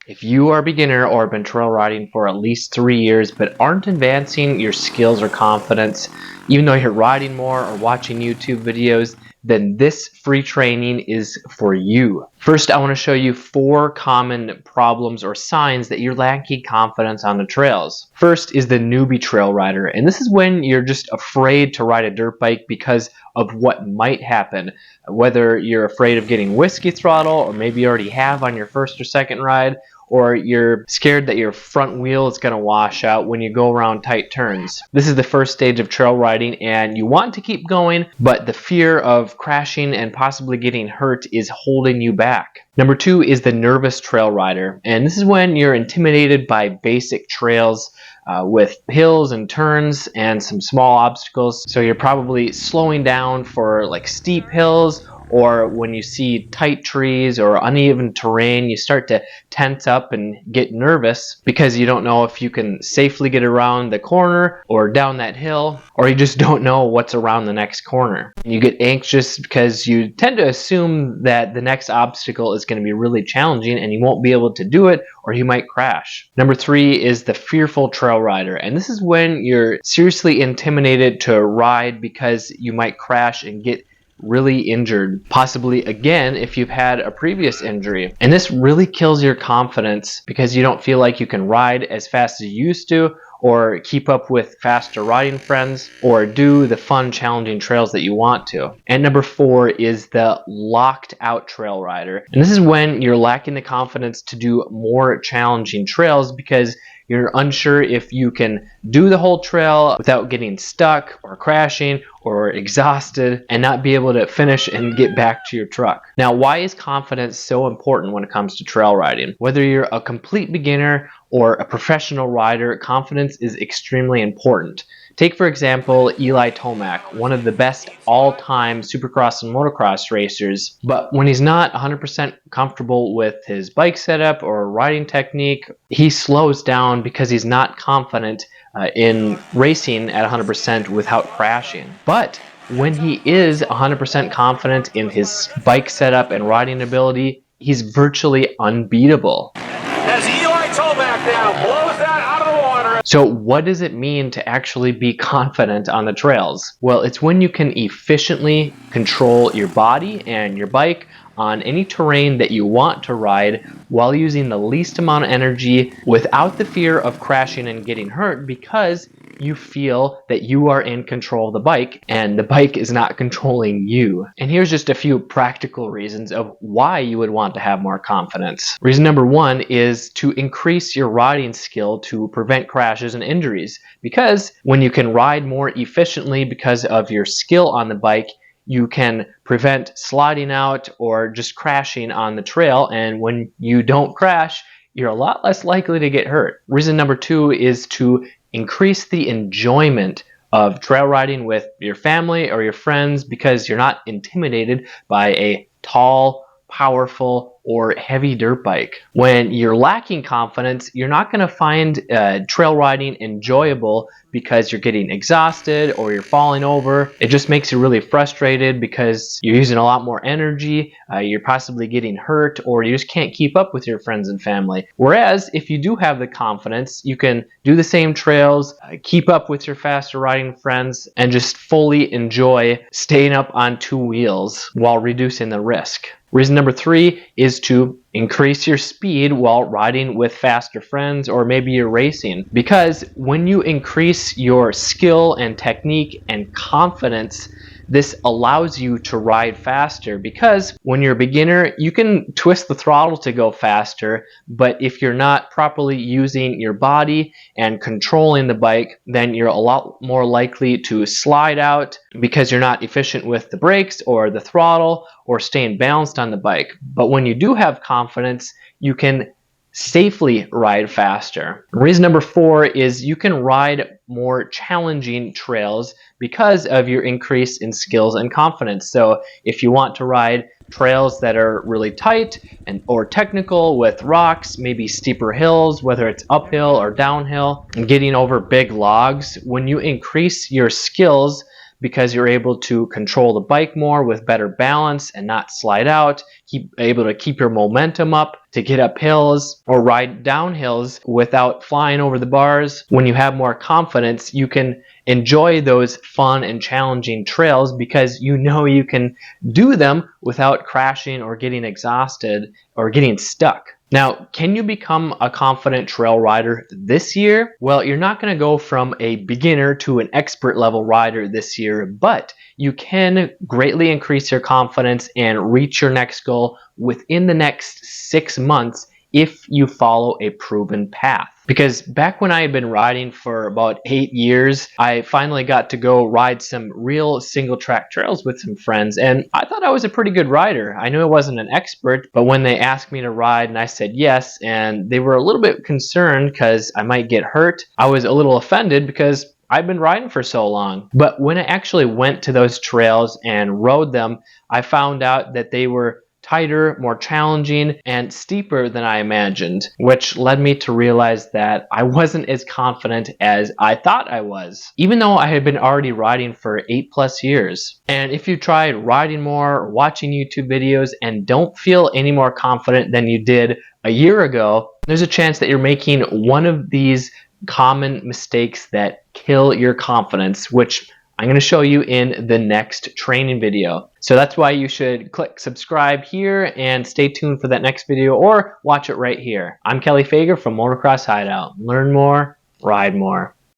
If you are a beginner or have been trail riding for at least 3 years but aren't advancing your skills or confidence, even though you're riding more or watching YouTube videos, then this free training is for you. First, I want to show you 4 common problems or signs that you're lacking confidence on the trails. First is the newbie trail rider, and this is when you're just afraid to ride a dirt bike because of what might happen. Whether you're afraid of getting whiskey throttle, or maybe you already have on your first or second ride, or you're scared that your front wheel is going to wash out when you go around tight turns. This is the first stage of trail riding, and you want to keep going, but the fear of crashing and possibly getting hurt is holding you back. Number 2 is the nervous trail rider, and this is when you're intimidated by basic trails with hills and turns and some small obstacles. So you're probably slowing down for like steep hills, or when you see tight trees or uneven terrain, you start to tense up and get nervous because you don't know if you can safely get around the corner or down that hill, or you just don't know what's around the next corner. You get anxious because you tend to assume that the next obstacle is going to be really challenging and you won't be able to do it, or you might crash. Number 3 is the fearful trail rider, and this is when you're seriously intimidated to ride because you might crash and get really injured, possibly again if you've had a previous injury. And this really kills your confidence because you don't feel like you can ride as fast as you used to, or keep up with faster riding friends, or do the fun, challenging trails that you want to. And number 4 is the locked out trail rider. And this is when you're lacking the confidence to do more challenging trails because you're unsure if you can do the whole trail without getting stuck or crashing or exhausted and not be able to finish and get back to your truck. Now, why is confidence so important when it comes to trail riding? Whether you're a complete beginner or a professional rider, confidence is extremely important. Take, for example, Eli Tomac, one of the best all-time supercross and motocross racers, but when he's not 100% comfortable with his bike setup or riding technique, he slows down because he's not confident in racing at 100% without crashing. But when he is 100% confident in his bike setup and riding ability, he's virtually unbeatable. As Eli Tomac now blows that out of the water. So what does it mean to actually be confident on the trails? Well, it's when you can efficiently control your body and your bike on any terrain that you want to ride while using the least amount of energy without the fear of crashing and getting hurt, because you feel that you are in control of the bike and the bike is not controlling you. And here's just a few practical reasons of why you would want to have more confidence. Reason number 1 is to increase your riding skill to prevent crashes and injuries, because when you can ride more efficiently because of your skill on the bike, you can prevent sliding out or just crashing on the trail, and when you don't crash, you're a lot less likely to get hurt. Reason number 2 is to increase the enjoyment of trail riding with your family or your friends because you're not intimidated by a tall, powerful, or heavy dirt bike. When you're lacking confidence, you're not going to find trail riding enjoyable because you're getting exhausted or you're falling over. It just makes you really frustrated because you're using a lot more energy, you're possibly getting hurt, or you just can't keep up with your friends and family. Whereas if you do have the confidence, you can do the same trails, keep up with your faster riding friends, and just fully enjoy staying up on 2 wheels while reducing the risk. Reason number 3 is to increase your speed while riding with faster friends, or maybe you're racing. Because when you increase your skill and technique and confidence, this allows you to ride faster, because when you're a beginner, you can twist the throttle to go faster, but if you're not properly using your body and controlling the bike, then you're a lot more likely to slide out because you're not efficient with the brakes or the throttle or staying balanced on the bike. But when you do have confidence, you can safely ride faster. Reason number 4 is you can ride more challenging trails because of your increase in skills and confidence. So if you want to ride trails that are really tight and or technical with rocks, maybe steeper hills, whether it's uphill or downhill, and getting over big logs, when you increase your skills because you're able to control the bike more with better balance and not slide out, able to keep your momentum up to get up hills or ride down hills without flying over the bars. When you have more confidence, you can enjoy those fun and challenging trails because you know you can do them without crashing or getting exhausted or getting stuck. Now, can you become a confident trail rider this year? Well, you're not going to go from a beginner to an expert level rider this year, but you can greatly increase your confidence and reach your next goal within the next 6 months if you follow a proven path. Because back when I had been riding for about 8 years, I finally got to go ride some real single track trails with some friends, and I thought I was a pretty good rider. I knew I wasn't an expert, but when they asked me to ride and I said yes, and they were a little bit concerned because I might get hurt, I was a little offended because I've been riding for so long. But when I actually went to those trails and rode them, I found out that they were tighter, more challenging, and steeper than I imagined, which led me to realize that I wasn't as confident as I thought I was, even though I had been already riding for 8+ years. And if you tried riding more or watching YouTube videos and don't feel any more confident than you did a year ago, there's a chance that you're making one of these common mistakes that kill your confidence, which I'm going to show you in the next training video. So that's why you should click subscribe here and stay tuned for that next video, or watch it right here. I'm Kelly Fager from Motocross Hideout. Learn more, ride more.